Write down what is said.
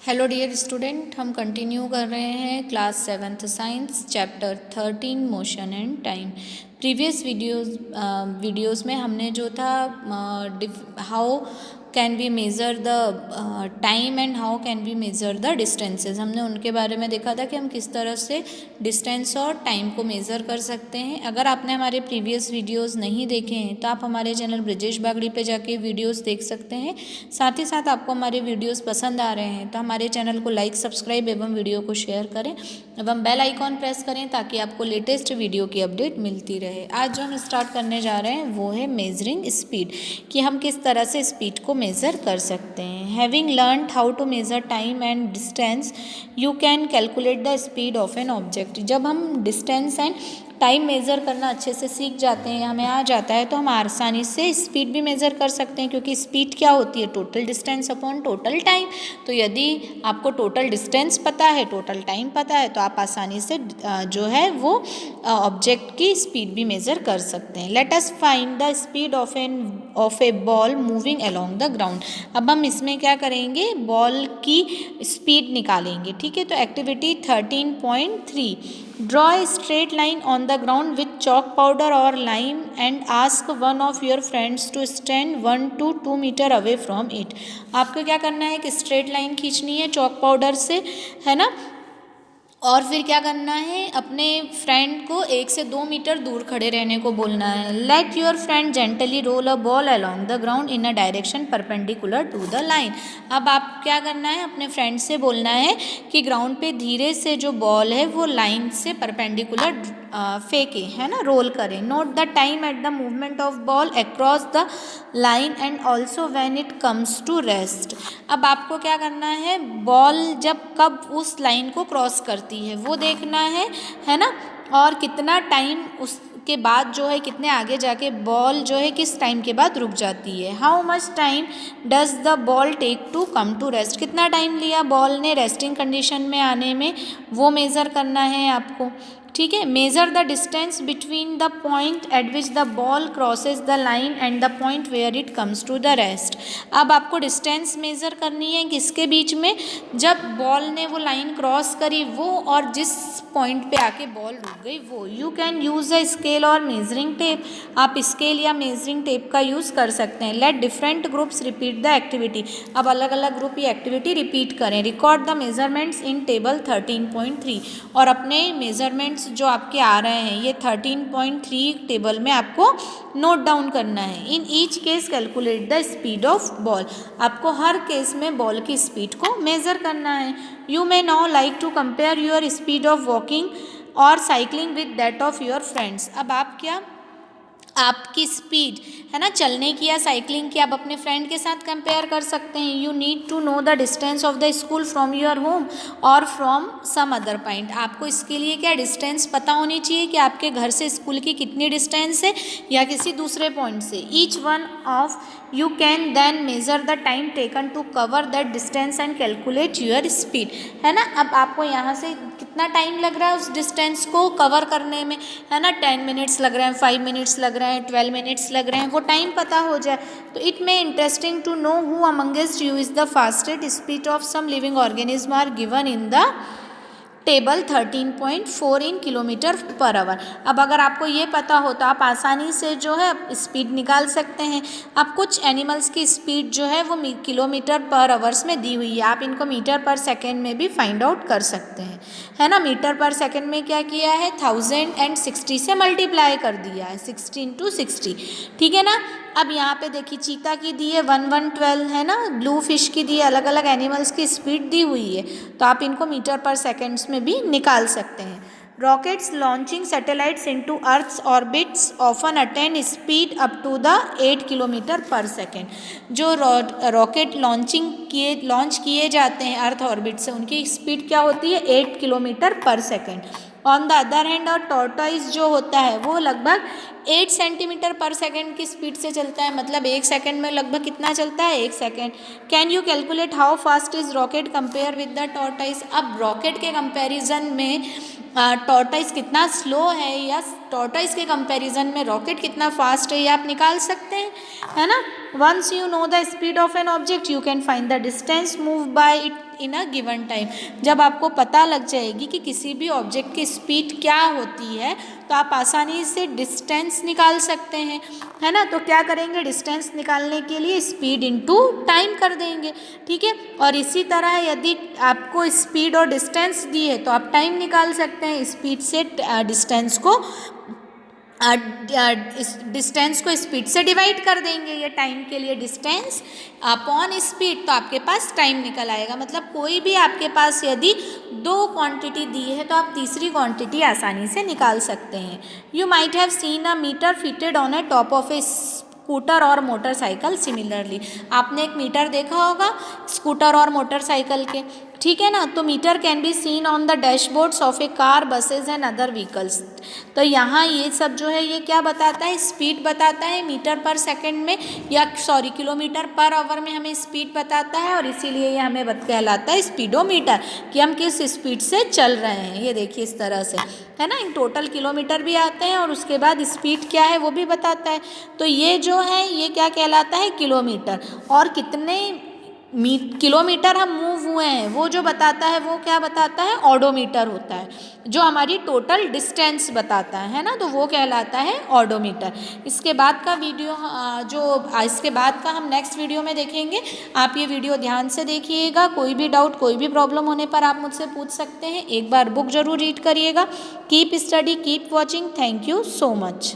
Hello dear student, हम continue कर रहे हैं class 7th science chapter 13 motion and time. Previous videos में हमने जो था how can we measure the time and how can we measure the distances, हमने उनके बारे में देखा था कि हम किस तरह से डिस्टेंस और टाइम को मेज़र कर सकते हैं। अगर आपने हमारे प्रीवियस वीडियोस नहीं देखे हैं तो आप हमारे चैनल ब्रिजेश बागड़ी पे जाके वीडियोस देख सकते हैं। साथ ही साथ आपको हमारे वीडियोस पसंद आ रहे हैं तो हमारे चैनल को लाइक, सब्सक्राइब एवं वीडियो को शेयर करें एवं बेल आइकॉन प्रेस करें ताकि आपको लेटेस्ट वीडियो की अपडेट मिलती रहे। आज जो हम स्टार्ट करने जा रहे हैं वो है मेजरिंग स्पीड, कि हम किस तरह से स्पीड को मेज़र कर सकते हैं। Having learned how to measure time and distance you can calculate the speed of an object. जब हम डिस्टेंस एंड टाइम मेज़र करना अच्छे से सीख जाते हैं, हमें आ जाता है, तो हम आसानी से स्पीड भी मेज़र कर सकते हैं, क्योंकि स्पीड क्या होती है? Total distance upon total time. तो यदि आपको टोटल डिस्टेंस पता है, टोटल टाइम पता है, तो आप आसानी से जो है वो ऑब्जेक्ट की स्पीड भी मेज़र कर सकते हैं। Let us find the speed of A ball moving along the ground. अब हम इसमें क्या करेंगे? बॉल की स्पीड निकालेंगे। ठीक है, तो activity 13.3, draw a straight line on the ground with chalk powder or lime and ask one of your friends to stand 1 to 2 meter away from it। आपको क्या करना है कि स्ट्रेट लाइन खींचनी है चॉक पाउडर से, है ना, और फिर क्या करना है? अपने फ्रेंड को 1 से 2 मीटर दूर खड़े रहने को बोलना है। Let your friend gently roll a ball along the ground in a direction perpendicular to the line. अब आप क्या करना है? अपने फ्रेंड से बोलना है कि ग्राउंड पे धीरे से जो बॉल है वो लाइन से परपेंडिकुलर फेंके, है ना, रोल करें। Note the time at the movement of ball across the line and also when it comes to rest. अब आपको क्या करना है? बॉल जब कब उस लाइन को क्रॉस करती है वो देखना है ना, और कितना टाइम उसके बाद जो है, कितने आगे जाके बॉल जो है किस टाइम के बाद रुक जाती है। How much time does the ball take to come to rest, कितना टाइम लिया बॉल ने रेस्टिंग कंडीशन में आने में, वो मेज़र करना है आपको। ठीक है, measure the distance between the point at which the ball crosses the line and the point where it comes to the rest. अब आपको डिस्टेंस मेज़र करनी है किसके बीच में? जब बॉल ने वो लाइन क्रॉस करी वो, और जिस पॉइंट पे आके बॉल रुक गई वो। You can use a scale और मेजरिंग टेप, आप स्केल या मेजरिंग टेप का यूज़ कर सकते हैं। Let different groups repeat the activity, अब अलग अलग ग्रुप ये एक्टिविटी रिपीट करें। Record the measurements in table 13.3, और अपने मेजरमेंट्स जो आपके आ रहे हैं ये 13.3 टेबल में आपको नोट डाउन करना है। In each case calculate the speed of ball, आपको हर केस में बॉल की स्पीड को मेज़र करना है। You may now like to compare your speed of walking और cycling with that of your friends. अब आप क्या, आपकी स्पीड है ना चलने की या साइकिलिंग की, आप अपने फ्रेंड के साथ कंपेयर कर सकते हैं। You need to know the distance of the school from your home और फ्रॉम सम अदर पॉइंट, आपको इसके लिए क्या डिस्टेंस पता होनी चाहिए कि आपके घर से स्कूल की कितनी डिस्टेंस है या किसी दूसरे पॉइंट से। Each one of you can then measure the time taken to cover that distance and calculate your speed, है ना। अब आपको यहाँ से कितना टाइम लग रहा है उस डिस्टेंस को कवर करने में, है ना, 10 मिनट्स लग रहे हैं, 5 मिनट्स लग रहे हैं, 12 मिनट्स लग रहे हैं, वो टाइम पता हो जाए तो it may interesting to know who amongst you is the fastest speed of some living organism are given in the table 13.4 in kilometre per hour. अब अगर आपको ये पता हो तो आप आसानी से जो है स्पीड निकाल सकते हैं। अब कुछ एनिमल्स की स्पीड जो है वो किलोमीटर पर आवर्स में दी हुई है, आप इनको मीटर पर सेकेंड में भी फाइंड आउट कर सकते हैं, है ना। मीटर पर सेकेंड में क्या किया है? 1060 से मल्टीप्लाई कर दिया है, 16 to 60, ठीक है ना। अब यहाँ पे देखिए चीता की दी है 1112, है ना, ब्लू फिश की दी है, अलग अलग एनिमल्स की स्पीड दी हुई है, तो आप इनको मीटर पर सेकेंड्स में भी निकाल सकते हैं। Rockets launching satellites into earth's orbits often attain speed up to the 8 kilometre per second. जो रॉकेट लॉन्च किए जाते हैं अर्थ ऑर्बिट से, उनकी स्पीड क्या होती है? 8 kilometre per second. On the other hand और टॉर्टोइज जो होता है वो लगभग 8 सेंटीमीटर पर सेकेंड की स्पीड से चलता है, मतलब 1 सेकेंड में लगभग कितना चलता है? 1 second. Can you calculate how fast is rocket compare with the tortoise? अब रॉकेट के कंपैरिजन में टॉर्टोइज कितना स्लो है या टॉर्टोइस के कंपैरिजन में रॉकेट कितना फास्ट है ये आप निकाल सकते हैं, है ना। Once you know the speed of an object you can find the distance move by it in a given time. जब आपको पता लग जाएगी कि किसी भी ऑब्जेक्ट की स्पीड क्या होती है तो आप आसानी से डिस्टेंस निकाल सकते हैं, है ना। तो क्या करेंगे, डिस्टेंस निकालने के लिए स्पीड इनटू टाइम कर देंगे, ठीक है। और इसी तरह यदि आपको स्पीड और डिस्टेंस दी है तो आप टाइम निकाल सकते हैं, स्पीड से डिस्टेंस को स्पीड से डिवाइड कर देंगे, ये टाइम के लिए डिस्टेंस अपॉन स्पीड, तो आपके पास टाइम निकल आएगा। मतलब कोई भी आपके पास यदि 2 क्वांटिटी दी है तो आप तीसरी क्वांटिटी आसानी से निकाल सकते हैं। You might have seen a meter fitted on a top of a scooter और मोटरसाइकिल सिमिलरली। आपने एक मीटर देखा होगा स्कूटर और मोटरसाइकिल के, ठीक है ना। तो meter can be seen on the dashboards of a car, buses and other vehicles. तो यहाँ ये सब जो है ये क्या बताता है, स्पीड बताता है मीटर पर सेकंड में, या सॉरी किलोमीटर पर आवर में हमें स्पीड बताता है, और इसीलिए ये हमें कहलाता है स्पीडोमीटर कि हम किस स्पीड से चल रहे हैं। ये देखिए इस तरह से, है ना। इन टोटल किलोमीटर भी आते हैं और उसके बाद स्पीड क्या है वो भी बताता है। तो ये जो है ये क्या कहलाता है, किलोमीटर। और कितने किलोमीटर हम मूव हुए हैं वो जो बताता है वो क्या बताता है, ऑडोमीटर होता है, जो हमारी टोटल डिस्टेंस बताता है ना, तो वो कहलाता है ऑडोमीटर। इसके बाद का वीडियो इसके बाद का हम नेक्स्ट वीडियो में देखेंगे। आप ये वीडियो ध्यान से देखिएगा, कोई भी डाउट कोई भी प्रॉब्लम होने पर आप मुझसे पूछ सकते हैं। एक बार बुक जरूर रीड करिएगा। Keep study, keep watching. Thank you so much.